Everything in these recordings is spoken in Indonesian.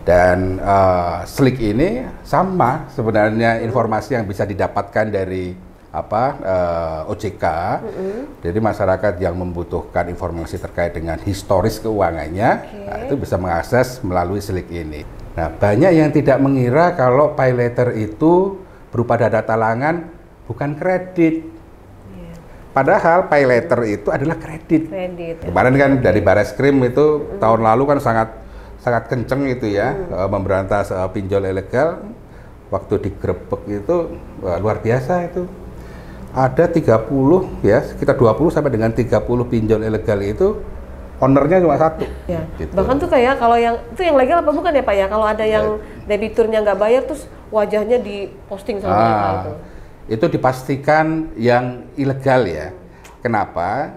Dan slik ini sama sebenarnya informasi yang bisa didapatkan dari OJK. Jadi masyarakat yang membutuhkan informasi terkait dengan historis keuangannya, nah, itu bisa mengakses melalui slik ini. Nah, banyak yang tidak mengira kalau pay letter itu berupa data talangan, bukan kredit. Padahal pay letter itu adalah kredit. Kemarin kan dari Bareskrim itu tahun lalu kan sangat kenceng itu ya, memberantas pinjol ilegal. Waktu digerebek itu luar biasa itu. Ada 30 ya, sekitar 20 sampai dengan 30 pinjol ilegal itu ownernya cuma satu. Ya. Gitu. Bahkan tuh kayak kalau yang itu yang legal apa bukan ya Pak ya? Kalau ada yang debiturnya nggak bayar terus wajahnya diposting sama mereka itu. Itu dipastikan yang ilegal ya. Kenapa?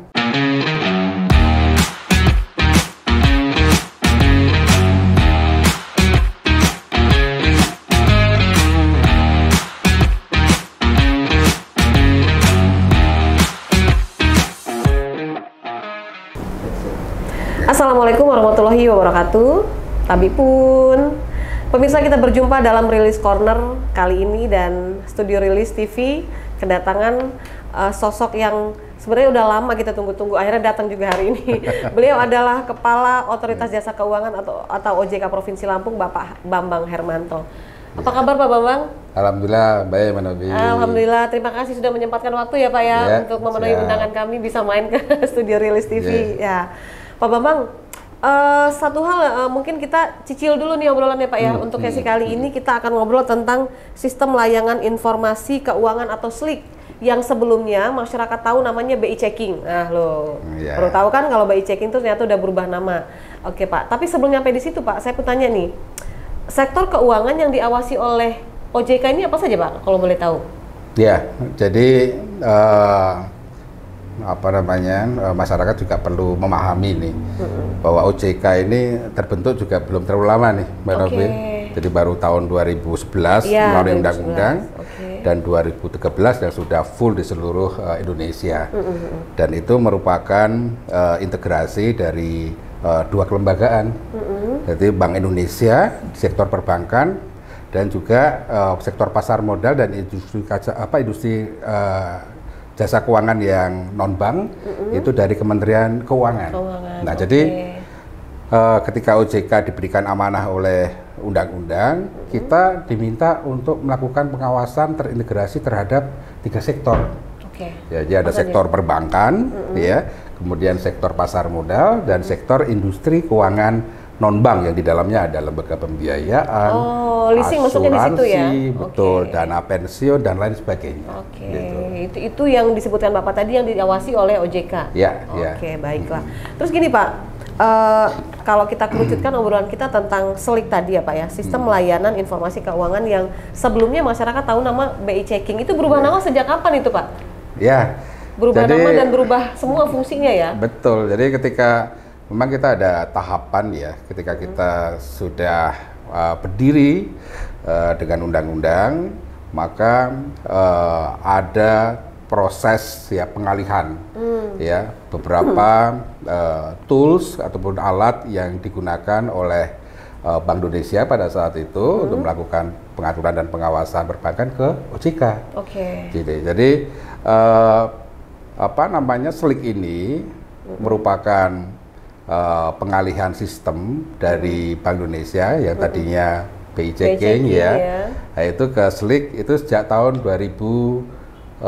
Assalamualaikum warahmatullahi wabarakatuh. Tabipun. Pemirsa, kita berjumpa dalam Rilis Corner kali ini dan Studio Rilis TV kedatangan sosok yang sebenarnya udah lama kita tunggu-tunggu, akhirnya datang juga hari ini. Beliau adalah Kepala Otoritas Jasa Keuangan atau OJK Provinsi Lampung, Bapak Bambang Hermanto. Apa kabar Pak Bambang? Alhamdulillah baik, Manobi. Alhamdulillah, terima kasih sudah menyempatkan waktu ya Pak ya, untuk memenuhi undangan kami bisa main ke Studio Rilis TV. Ya, Pak Bambang, satu hal mungkin kita cicil dulu nih obrolannya Pak ya. Untuk sesi kali ini kita akan ngobrol tentang sistem layanan informasi keuangan atau SLIK yang sebelumnya masyarakat tahu namanya BI Checking. Nah lo baru tahu kan kalau BI Checking itu ternyata udah berubah nama. Oke Pak, tapi sebelum nyampe di situ Pak, saya bertanya nih, sektor keuangan yang diawasi oleh OJK ini apa saja Pak, kalau boleh tahu? Ya, jadi masyarakat juga perlu memahami nih bahwa OJK ini terbentuk juga belum terlalu lama nih, Mbak Novi. Jadi baru tahun 2011 melalui undang-undang dan 2013 yang sudah full di seluruh Indonesia. Dan itu merupakan integrasi dari dua kelembagaan. Jadi Bank Indonesia di sektor perbankan dan juga sektor pasar modal dan industri jasa keuangan yang non-bank itu dari Kementerian Keuangan. Nah, jadi ketika OJK diberikan amanah oleh undang-undang, kita diminta untuk melakukan pengawasan terintegrasi terhadap 3 sektor. Jadi ada sektor perbankan, ya, kemudian sektor pasar modal dan sektor industri keuangan non-bank yang di dalamnya ada lembaga pembiayaan, asuransi, betul, dana pensiun dan lain sebagainya. Gitu. Itu yang disebutkan Bapak tadi yang diawasi oleh OJK. Baiklah. Terus gini Pak, kalau kita kerucutkan obrolan kita tentang SLIK tadi ya Pak ya, sistem layanan informasi keuangan yang sebelumnya masyarakat tahu nama BI Checking, itu berubah nama sejak kapan itu Pak? Ya. Berubah nama dan berubah semua fungsinya ya? Betul. Jadi ketika memang kita ada tahapan ya, ketika kita sudah berdiri dengan undang-undang, maka ada proses ya pengalihan ya beberapa tools ataupun alat yang digunakan oleh Bank Indonesia pada saat itu untuk melakukan pengaturan dan pengawasan perbankan ke OJK. Jadi SLIK ini merupakan pengalihan sistem dari Bank Indonesia yang tadinya BI Checking nah, itu ke SLIK itu sejak tahun 2017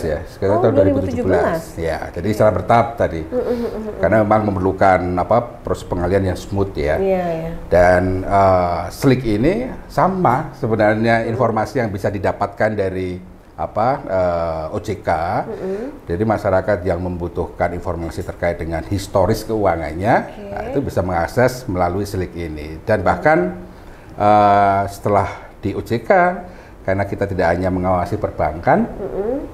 ya, sekitar tahun 2017 ya. Jadi secara bertahap tadi, karena memang memerlukan proses pengalihan yang smooth ya. Dan SLIK ini sama sebenarnya informasi yang bisa didapatkan dari OJK. Jadi masyarakat yang membutuhkan informasi terkait dengan historis keuangannya, nah, itu bisa mengakses melalui SLIK ini. Dan bahkan setelah di OJK, karena kita tidak hanya mengawasi perbankan,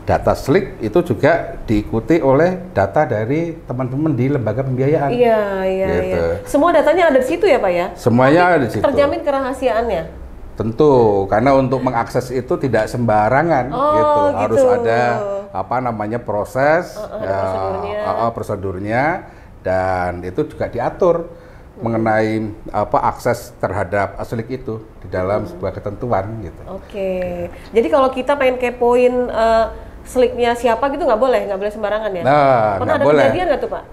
data SLIK itu juga diikuti oleh data dari teman-teman di lembaga pembiayaan. Gitu. Semua datanya ada di situ ya Pak ya? Semuanya ada di situ. Terjamin kerahasiaannya? Tentu, karena untuk mengakses itu tidak sembarangan, gitu. Harus ada proses, prosedurnya, dan itu juga diatur mengenai akses terhadap slik itu di dalam sebuah ketentuan gitu. Oke. Jadi kalau kita pengen kepoin sliknya siapa gitu nggak boleh sembarangan ya? Nah, pernah ada kejadian nggak tuh Pak?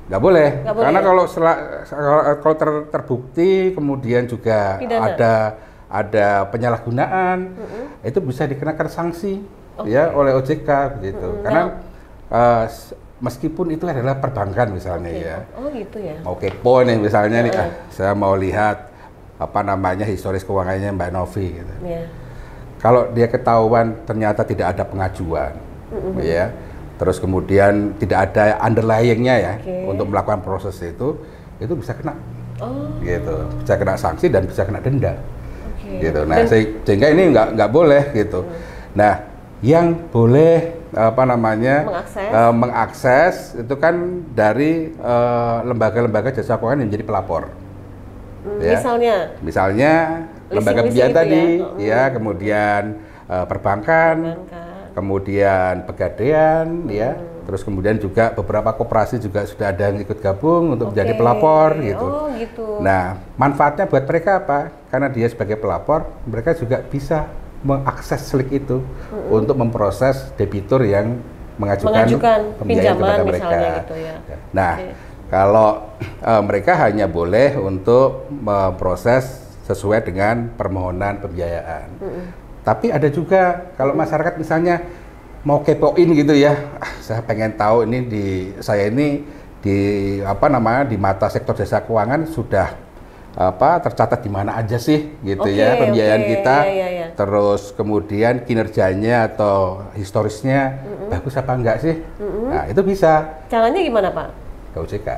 Nggak boleh, karena ya? kalau terbukti kemudian juga ada penyalahgunaan, itu bisa dikenakan sanksi ya oleh OJK begitu. Karena meskipun itu adalah perbankan misalnya ya. Oh gitu ya. Mau kepo nih misalnya nih, saya mau lihat historis keuangannya Mbak Novi gitu. Kalau dia ketahuan ternyata tidak ada pengajuan, ya, terus kemudian tidak ada underlyingnya ya untuk melakukan proses itu bisa kena, gitu, bisa kena sanksi dan bisa kena denda, gitu. Nah, sehingga ini nggak boleh gitu. Nah, yang boleh mengakses itu kan dari lembaga-lembaga jasa keuangan yang menjadi pelapor. Ya. Misalnya lembaga pembiayaan tadi, ya, kemudian perbankan, kemudian pegadaian, ya, terus kemudian juga beberapa koperasi juga sudah ada yang ikut gabung untuk menjadi pelapor, gitu. Nah, manfaatnya buat mereka apa? Karena dia sebagai pelapor, mereka juga bisa mengakses slik itu untuk memproses debitur yang mengajukan pembiayaan kepada mereka. Gitu ya. Nah, kalau mereka hanya boleh untuk memproses sesuai dengan permohonan pembiayaan. Tapi ada juga kalau masyarakat misalnya mau kepoin gitu ya, saya pengen tahu ini di mata sektor jasa keuangan sudah tercatat di mana aja sih gitu ya pembiayaan kita. Terus kemudian kinerjanya atau historisnya bagus apa enggak sih? Nah, itu bisa. Caranya gimana, Pak? Ke OJK.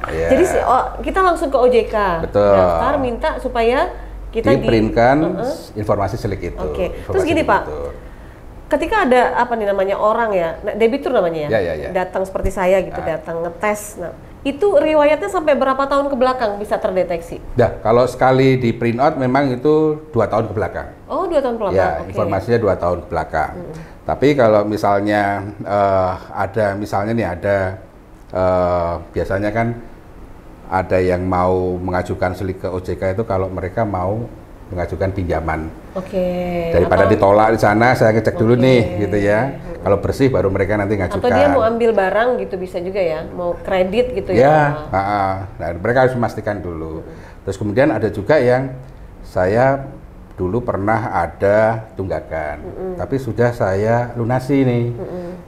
Jadi kita langsung ke OJK. Betul. Daftar minta supaya kita di-printkan informasi slik itu. Terus gini Pak, ketika ada orang ya, debitur namanya ya. Datang seperti saya gitu, datang ngetes. Nah, itu riwayatnya sampai berapa tahun ke belakang bisa terdeteksi? Kalau sekali di print out memang itu 2 tahun ke belakang. 2 tahun ke belakang. Ya, informasinya 2 tahun ke belakang. Tapi kalau misalnya biasanya kan ada yang mau mengajukan slik ke OJK itu kalau mereka mau mengajukan pinjaman. Daripada ditolak di sana, saya ngecek dulu nih, gitu ya. Kalau bersih baru mereka nanti ngajukan. Atau dia mau ambil barang gitu bisa juga ya, mau kredit gitu ya. Nah, mereka harus memastikan dulu. Terus kemudian ada juga yang saya dulu pernah ada tunggakan, tapi sudah saya lunasi nih,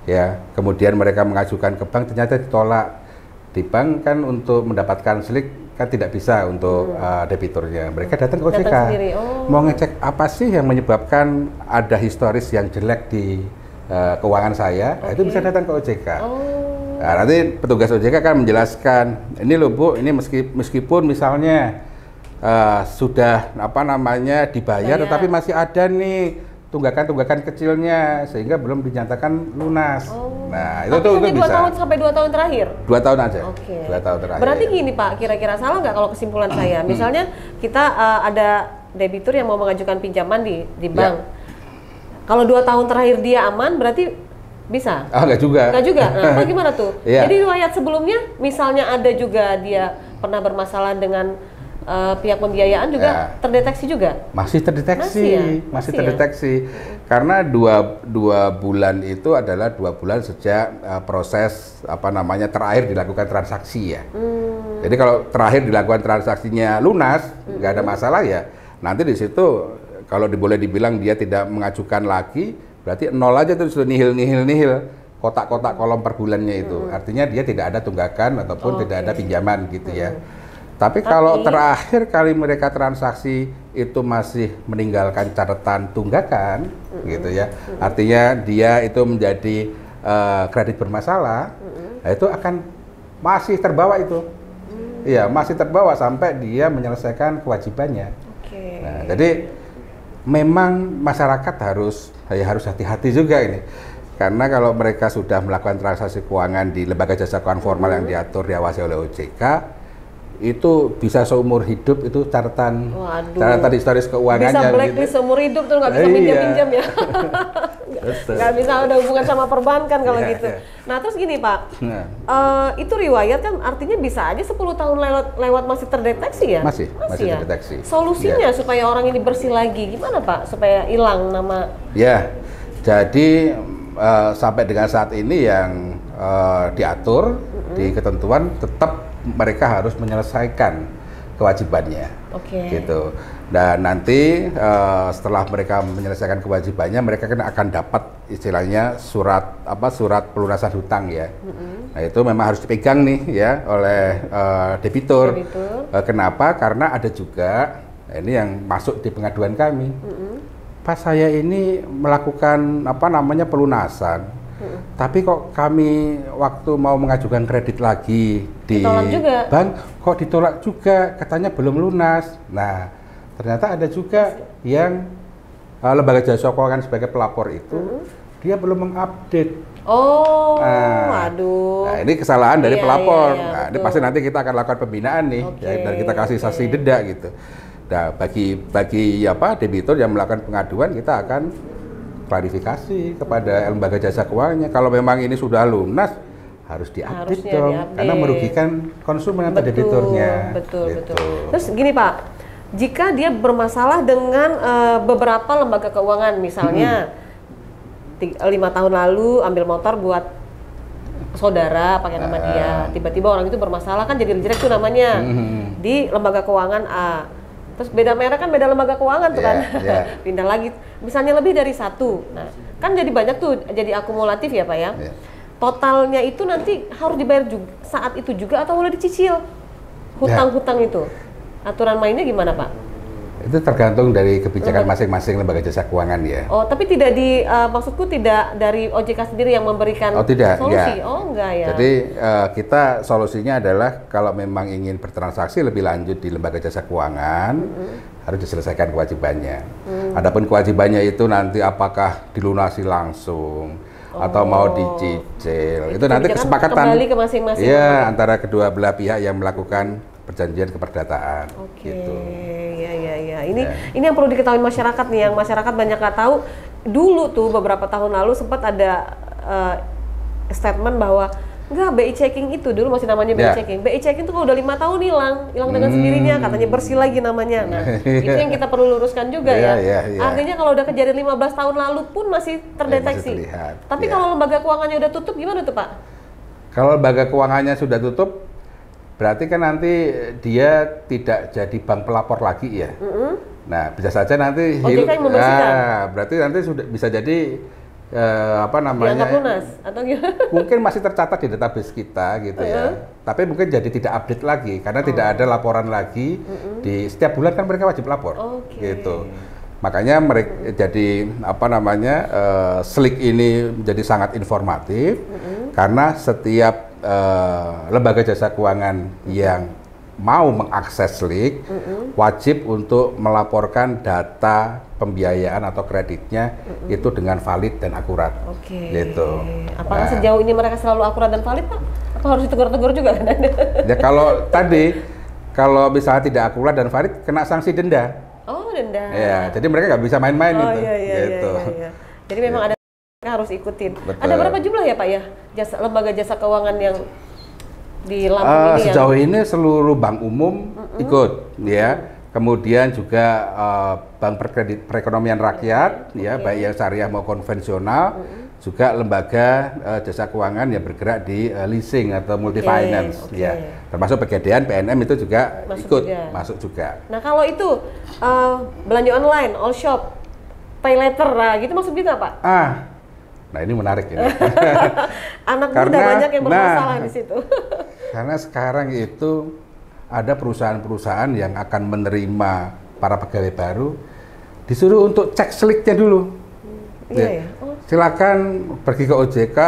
ya. Kemudian mereka mengajukan ke bank, ternyata ditolak. Di bank kan untuk mendapatkan slik kan tidak bisa untuk debiturnya. Mereka datang ke OJK, mau ngecek apa sih yang menyebabkan ada historis yang jelek di keuangan saya, itu bisa datang ke OJK. Nah, nanti petugas OJK akan menjelaskan, ini loh Bu, ini meskipun misalnya sudah dibayar, tetapi masih ada nih tunggakan kecilnya sehingga belum dinyatakan lunas. Nah, itu bisa. 2 tahun sampai 2 tahun terakhir? 2 tahun aja. 2 tahun terakhir. Berarti gini Pak, kira-kira salah nggak kalau kesimpulan saya? Misalnya kita ada debitur yang mau mengajukan pinjaman di bank. Kalau 2 tahun terakhir dia aman, berarti bisa? Nggak juga. Nggak juga? Nah, bagaimana tuh? Jadi riwayat sebelumnya, misalnya ada juga dia pernah bermasalah dengan pihak pembiayaan juga terdeteksi juga? Masih terdeteksi, masih terdeteksi. Karena dua bulan itu adalah 2 bulan sejak proses terakhir dilakukan transaksi ya. Jadi kalau terakhir dilakukan transaksinya lunas, nggak ada masalah ya. Nanti di situ kalau boleh dibilang dia tidak mengajukan lagi, berarti 0 aja terus nihil kotak-kotak kolom per bulannya itu. Artinya dia tidak ada tunggakan ataupun tidak ada pinjaman gitu ya. Tapi kalau terakhir kali mereka transaksi itu masih meninggalkan catatan tunggakan, gitu ya, artinya dia itu menjadi kredit bermasalah, itu akan masih terbawa itu, iya masih terbawa sampai dia menyelesaikan kewajibannya. Nah, jadi memang masyarakat harus hati-hati juga ini, karena kalau mereka sudah melakukan transaksi keuangan di lembaga jasa keuangan formal yang diatur diawasi oleh OJK, itu bisa seumur hidup itu catatan historis keuangannya. Bisa blacklist seumur hidup tuh nggak bisa pinjam-pinjam ya. Nggak bisa ada hubungan sama perbankan kalau gitu. Nah terus gini Pak, itu riwayat kan artinya bisa aja 10 tahun lewat masih terdeteksi ya? Masih ya? terdeteksi. Solusinya supaya orang ini bersih lagi gimana Pak? Supaya hilang nama? Ya, jadi sampai dengan saat ini yang diatur di ketentuan tetap mereka harus menyelesaikan kewajibannya. Gitu. Dan nanti setelah mereka menyelesaikan kewajibannya, mereka akan dapat istilahnya surat pelunasan hutang ya. Nah itu memang harus dipegang nih ya oleh debitur. Kenapa? Karena ada juga ini yang masuk di pengaduan kami. Pas saya ini melakukan pelunasan, tapi kok kami waktu mau mengajukan kredit lagi di bank kok ditolak juga, katanya belum lunas. Nah ternyata ada juga yang lembaga jasa keuangan sebagai pelapor itu dia belum mengupdate. Nah ini kesalahan dari pelapor. Nah ini pasti nanti kita akan lakukan pembinaan nih, dan kita kasih sanksi denda gitu. Nah bagi debitur yang melakukan pengaduan, kita akan klarifikasi kepada lembaga jasa keuangannya kalau memang ini sudah lunas harus diupdate dong, karena merugikan konsumen atau debiturnya. Betul. Terus gini Pak, jika dia bermasalah dengan beberapa lembaga keuangan, misalnya 5 tahun lalu ambil motor buat saudara pakai nama dia, tiba-tiba orang itu bermasalah kan jadi jelek tuh namanya di lembaga keuangan A. Terus beda merek kan beda lembaga keuangan tuh kan, pindah lagi, misalnya lebih dari satu, nah kan jadi banyak tuh, jadi akumulatif ya Pak ya. Totalnya itu nanti harus dibayar juga saat itu juga atau boleh dicicil hutang-hutang itu? Aturan mainnya gimana Pak? Itu tergantung dari kebijakan masing-masing lembaga jasa keuangan ya. Oh tapi tidak maksudku tidak dari OJK sendiri yang memberikan solusi? Enggak ya. Jadi kita solusinya adalah kalau memang ingin bertransaksi lebih lanjut di lembaga jasa keuangan, harus diselesaikan kewajibannya. Adapun kewajibannya itu nanti apakah dilunasi langsung atau mau dicicil, itu nanti kesepakatan kembali ke masing-masing antara kedua belah pihak yang melakukan perjanjian keperdataan. Gitu. Ya. Ini yang perlu diketahui masyarakat nih, yang masyarakat banyak nggak tahu. Dulu tuh beberapa tahun lalu sempat ada statement bahwa enggak, BI checking itu dulu masih namanya BI checking. BI checking itu kalau udah 5 tahun hilang dengan sendirinya, katanya bersih lagi namanya. Nah, itu yang kita perlu luruskan juga ya. Artinya kalau udah kejadian 15 tahun lalu pun masih terdeteksi. Tapi kalau lembaga keuangannya udah tutup gimana tuh Pak? Kalau lembaga keuangannya sudah tutup, berarti kan nanti dia tidak jadi bank pelapor lagi ya. Nah, bisa saja nanti berarti nanti sudah bisa jadi dianggap lunas atau gimana? Mungkin masih tercatat di database kita gitu ya. Tapi mungkin jadi tidak update lagi karena tidak ada laporan lagi di setiap bulan kan mereka wajib lapor. Gitu. Makanya mereka jadi Slick ini menjadi sangat informatif karena setiap lembaga jasa keuangan yang mau mengakses Slick wajib untuk melaporkan data pembiayaan atau kreditnya itu dengan valid dan akurat. Gitu. Apakah sejauh ini mereka selalu akurat dan valid Pak? Apa harus ditegur-tegur juga kan? Ya kalau misalnya tidak akurat dan valid kena sanksi denda. Denda. Ya, jadi mereka nggak bisa main-main itu. Gitu. Jadi memang ada harus ikutin. Betul. Ada berapa jumlah ya Pak ya lembaga jasa keuangan yang di Lampung ini? Sejauh ini seluruh bank umum ikut ya. Kemudian juga bank perekonomian rakyat baik yang syariah maupun konvensional, juga lembaga jasa keuangan yang bergerak di leasing atau multi finance termasuk Pegadaian, PNM itu juga masuk juga. Nah kalau itu belanja online, all shop, pay later gitu masuk juga Pak? Nah ini menarik ini. Anak muda banyak yang bermasalah di situ. Karena sekarang itu ada perusahaan-perusahaan yang akan menerima para pegawai baru, disuruh untuk cek Slick-nya dulu. Silakan pergi ke OJK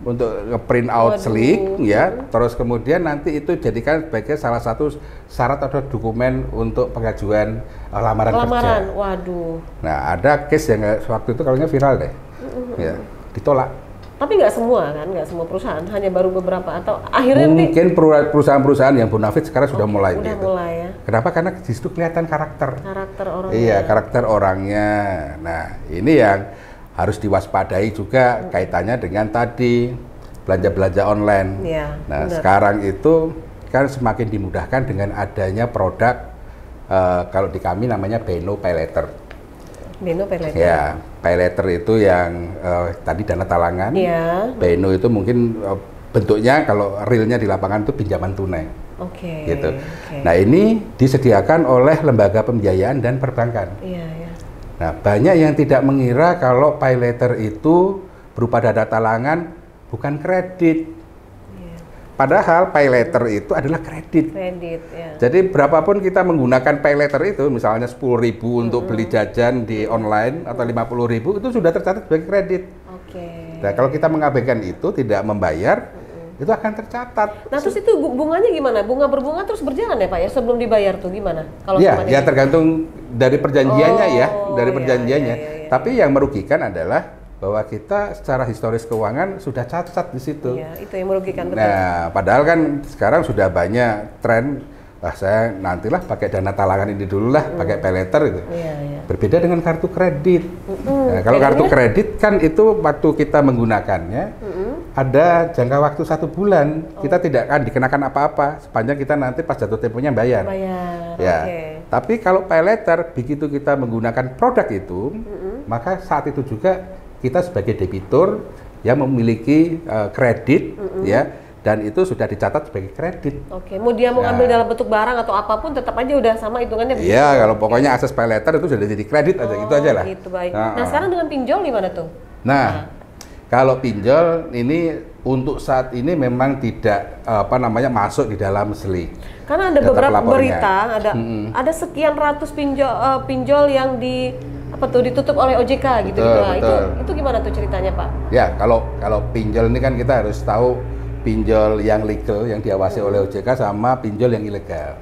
untuk nge-print out Slick terus kemudian nanti itu jadikan sebagai salah satu syarat atau dokumen untuk pengajuan lamaran kerja. Waduh. Nah ada case yang waktu itu kalau viral deh, ditolak. Tapi nggak semua kan, nggak semua perusahaan, hanya baru beberapa atau akhirnya mungkin perusahaan-perusahaan yang bonafit sekarang sudah mulai. Mulai ya. Kenapa? Karena di situ kelihatan karakter orangnya. Karakter orangnya. Nah ini yang harus diwaspadai juga kaitannya dengan tadi belanja-belanja online. Nah, benar. Sekarang itu kan semakin dimudahkan dengan adanya produk kalau di kami namanya Beno Pay Later. Beno Pay Later. Ya, Pay Later itu yang tadi dana talangan. Beno itu mungkin bentuknya kalau realnya di lapangan itu pinjaman tunai. Gitu. Nah, ini disediakan oleh lembaga pembiayaan dan perbankan. Nah, banyak yang tidak mengira kalau Pay Later itu berupa dana talangan, bukan kredit. Padahal Pay Later itu adalah kredit. Jadi berapapun kita menggunakan Pay Later itu, misalnya 10.000 untuk beli jajan di online atau 50.000 itu sudah tercatat sebagai kredit. Nah, kalau kita mengabaikan itu, tidak membayar, itu akan tercatat. Nah, terus itu bunganya gimana? Bunga berbunga terus berjalan ya Pak ya sebelum dibayar tuh gimana? Kalau ya tergantung dari perjanjiannya dari perjanjiannya. Tapi yang merugikan adalah bahwa kita secara historis keuangan sudah cacat di situ. Itu yang merugikan betul. Nah, padahal kan sekarang sudah banyak tren, saya nantilah pakai dana talangan ini dulu lah, pakai Pay Later itu. Berbeda dengan kartu kredit. Nah, kalau kartu kredit kan itu waktu kita menggunakannya ada jangka waktu 1 bulan, kita tidak akan dikenakan apa-apa sepanjang kita nanti pas jatuh temponya bayar. Tapi kalau Pay Later begitu kita menggunakan produk itu, maka saat itu juga kita sebagai debitur yang memiliki kredit dan itu sudah dicatat sebagai kredit. Mau dia mau ambil dalam bentuk barang atau apapun tetap aja udah sama hitungannya begitu. Kalau pokoknya akses Pay Later itu sudah jadi kredit aja, gitu aja lah. Gitu, baik. Nah, sekarang dengan pinjol gimana tuh? Nah, kalau pinjol ini untuk saat ini memang tidak masuk di dalam SLIK. Karena ada beberapa berita ada sekian ratus pinjol yang ditutup oleh OJK gitu. Itu gimana tuh ceritanya Pak? Ya, kalau pinjol ini kan kita harus tahu pinjol yang legal yang diawasi oleh OJK sama pinjol yang ilegal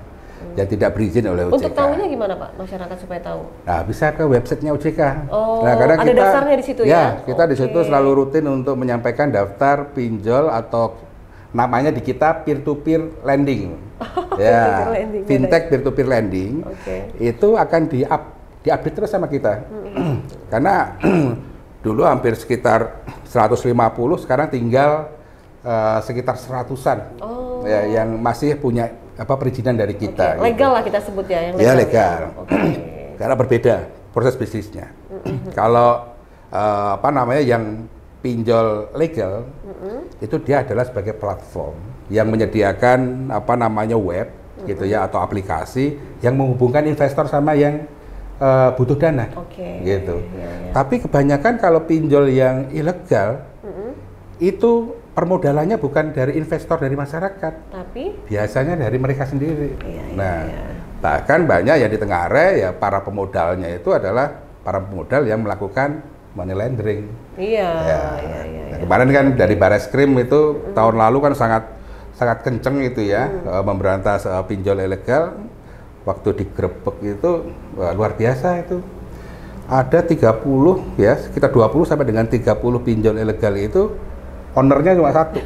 yang tidak berizin oleh OJK. Untuk tahunya gimana Pak masyarakat supaya tahu? Nah, bisa ke websitenya OJK. Nah, karena ada daftarnya di situ ya? Kita di situ selalu rutin untuk menyampaikan daftar pinjol atau namanya di kita peer-to-peer lending. Fintech peer-to-peer lending. Itu akan diupdate terus sama kita. Karena dulu hampir sekitar 150, sekarang tinggal sekitar 100-an yang masih punya perizinan dari kita. Legal lah kita sebut ya, yang legal. Ya legal. Karena berbeda proses bisnisnya. Kalau yang pinjol legal itu dia adalah sebagai platform yang menyediakan web gitu ya atau aplikasi yang menghubungkan investor sama yang butuh dana, gitu. Tapi kebanyakan kalau pinjol yang ilegal itu permodalannya bukan dari investor dari masyarakat, tapi biasanya dari mereka sendiri. Bahkan banyak yang di Tengare ya para pemodalnya itu adalah para pemodal yang melakukan money laundering. Kemarin kan dari Bareskrim itu tahun lalu kan sangat kenceng itu ya memberantas pinjol ilegal. Waktu digerebek itu luar biasa itu. Ada 30 ya, sekitar 20 sampai dengan 30 pinjol ilegal itu ownernya cuma satu.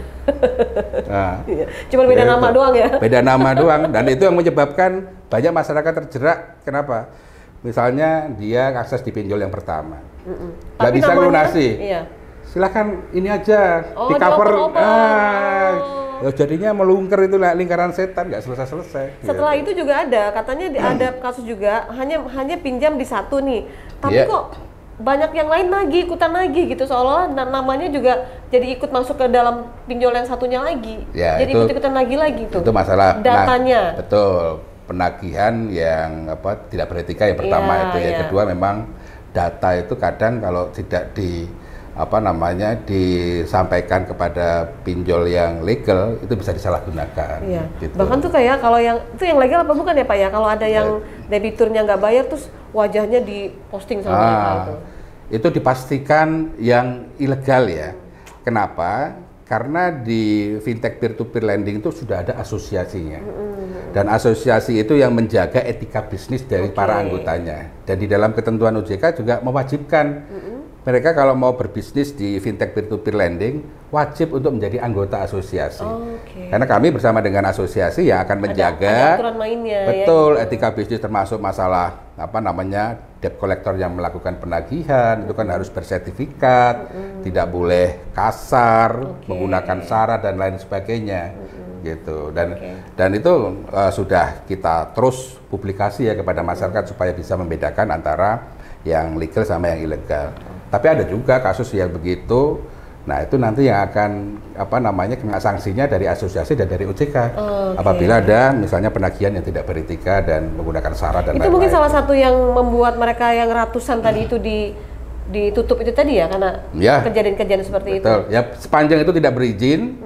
Cuma beda nama doang ya? Beda nama doang, dan itu yang menyebabkan banyak masyarakat terjerak. Kenapa? Misalnya dia akses di pinjol yang pertama, nggak bisa lunasi. Silahkan ini aja di cover. Jadinya melungker itu lingkaran setan, nggak selesai-selesai. Setelah itu juga ada, katanya ada kasus juga hanya pinjam di satu nih, tapi kok banyak yang lain ikutan nagih gitu, seolah-olah namanya juga jadi ikut masuk ke dalam pinjol yang satunya lagi. Jadi ikut-ikutan nagih lagi tuh. Itu masalah datanya. Betul, penagihan yang tidak beretika yang pertama itu. Yang kedua memang data itu kadang kalau tidak disampaikan kepada pinjol yang legal itu bisa disalahgunakan. Gitu. Bahkan tuh kayak kalau yang legal apa bukan ya Pak ya? Kalau ada yang debiturnya nggak bayar terus wajahnya diposting sama mereka itu. Itu dipastikan yang ilegal ya. Kenapa? Karena di fintech peer-to-peer lending itu sudah ada asosiasinya. Dan asosiasi itu yang menjaga etika bisnis dari para anggotanya. Dan di dalam ketentuan OJK juga mewajibkan mereka kalau mau berbisnis di fintech peer-to-peer lending wajib untuk menjadi anggota asosiasi. Karena kami bersama dengan asosiasi yang akan menjaga ada aturan mainnya, betul ya, etika bisnis termasuk masalah debt collector yang melakukan penagihan itu kan harus bersertifikat, tidak boleh kasar, menggunakan syarat dan lain sebagainya. Gitu. Dan itu sudah kita terus publikasi ya kepada masyarakat supaya bisa membedakan antara yang legal sama yang ilegal. Tapi ada juga kasus yang begitu. Nah, itu nanti yang akan kena sanksinya dari asosiasi dan dari OJK. Apabila ada misalnya penagihan yang tidak beretika dan menggunakan syarat dan lain-lain. Itu mungkin salah satu yang membuat mereka yang ratusan tadi itu ditutup itu tadi ya, karena kejadian-kejadian seperti itu. Ya, sepanjang itu tidak berizin,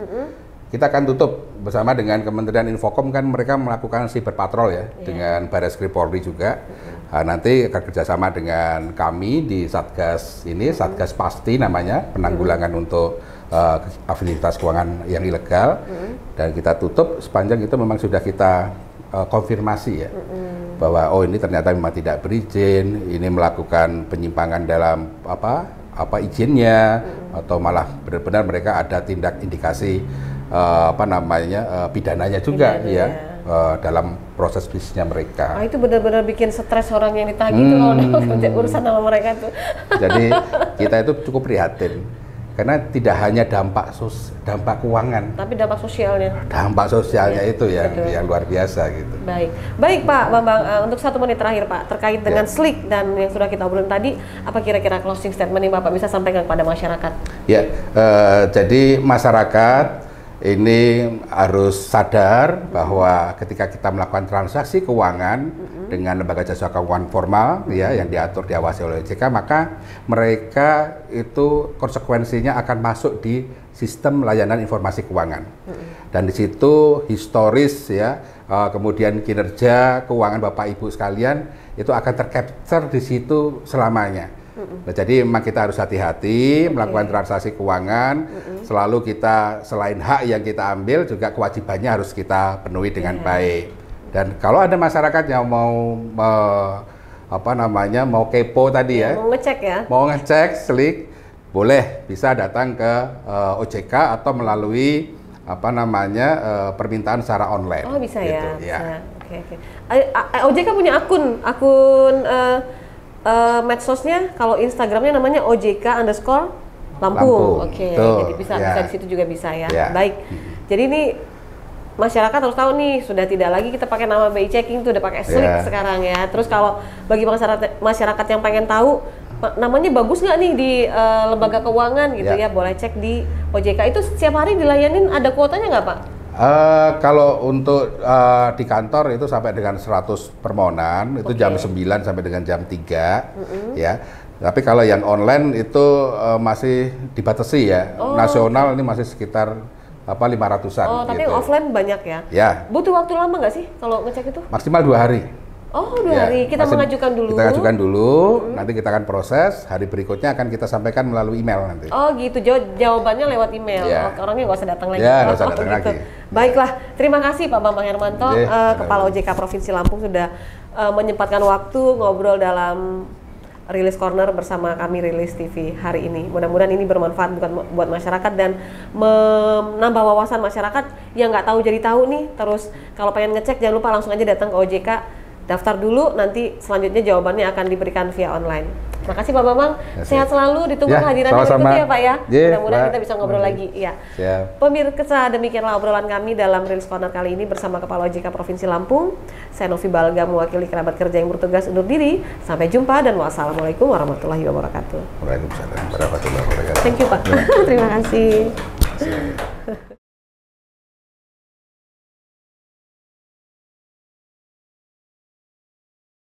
kita akan tutup bersama dengan Kementerian Infokom, kan mereka melakukan cyber patrol ya, dengan Barreskrim Polri juga. Nanti akan kerjasama dengan kami di Satgas ini, Satgas Pasti namanya, penanggulangan untuk aktivitas keuangan yang ilegal, dan kita tutup sepanjang itu memang sudah kita konfirmasi ya, bahwa ini ternyata memang tidak berizin, ini melakukan penyimpangan dalam izinnya, atau malah benar-benar mereka ada tindak indikasi pidananya juga dalam proses bisnisnya mereka. Itu benar-benar bikin stres orang yang ditagih itu kalau udah urusan sama mereka tuh. Jadi kita itu cukup prihatin karena tidak hanya dampak keuangan, tapi dampak sosialnya. Dampak sosialnya itu yang luar biasa gitu. Baik Pak Bambang, untuk 1 menit terakhir Pak, terkait dengan SLIK dan yang sudah kita obrolin tadi, apa kira-kira closing statement yang Bapak bisa sampaikan kepada masyarakat? Ya, jadi masyarakat ini harus sadar bahwa ketika kita melakukan transaksi keuangan dengan lembaga jasa keuangan formal yang diatur, diawasi oleh OJK, maka mereka itu konsekuensinya akan masuk di sistem layanan informasi keuangan. Dan di situ historis kemudian kinerja keuangan Bapak Ibu sekalian itu akan tercapture di situ selamanya. Nah, jadi memang kita harus hati-hati melakukan transaksi keuangan. Selalu kita selain hak yang kita ambil juga kewajibannya harus kita penuhi dengan baik. Dan kalau ada masyarakat yang mau kepo tadi mau ngecek SLIK, boleh bisa datang ke OJK atau melalui permintaan secara online. Oh, bisa gitu, ya. Oke. OJK punya akun medsosnya, kalau Instagramnya namanya OJK_Lampung. Oke, jadi bisa di situ juga bisa ya. Baik. Jadi ini masyarakat harus tahu nih, sudah tidak lagi kita pakai nama BI Checking, udah pakai SLIK sekarang ya. Terus kalau bagi masyarakat yang pengen tahu namanya bagus nggak nih di lembaga keuangan gitu ya, boleh cek di OJK. Itu setiap hari dilayanin, ada kuotanya nggak Pak? Kalau untuk di kantor itu sampai dengan 100 permohonan, itu jam 9 sampai dengan jam 3 ya. Tapi kalau yang online itu masih dibatasi ya. Nasional ini masih sekitar 500-an. Tapi gitu. Offline banyak ya? Ya. Butuh waktu lama nggak sih kalau ngecek itu? Maksimal 2 hari. 2 hari, kita mengajukan dulu. Kita ajukan dulu, nanti kita akan proses, hari berikutnya akan kita sampaikan melalui email nanti. Gitu, jawabannya lewat email. Orangnya nggak usah datang lagi. Nggak usah datang lagi. Baiklah, terima kasih Pak Bambang Hermanto, Kepala OJK Provinsi Lampung, sudah menyempatkan waktu ngobrol dalam Rilis Corner bersama kami Rilis TV hari ini. Mudah-mudahan ini bermanfaat buat masyarakat dan menambah wawasan masyarakat yang nggak tahu jadi tahu nih. Terus kalau pengen ngecek jangan lupa langsung aja datang ke OJK, daftar dulu, nanti selanjutnya jawabannya akan diberikan via online. Terima kasih Pak Bambang, sehat selalu, ditunggu kehadiran berikutnya ya Pak ya. Mudah-mudahan kita bisa ngobrol lagi. Pemirsa, demikianlah obrolan kami dalam Rilis Corner kali ini bersama Kepala OJK Provinsi Lampung. Saya Novi Balga, mewakili kerabat kerja yang bertugas undur diri. Sampai jumpa dan wassalamualaikum warahmatullahi wabarakatuh. Waalaikumsalam warahmatullahi wabarakatuh. Thank you Pak. Terima kasih.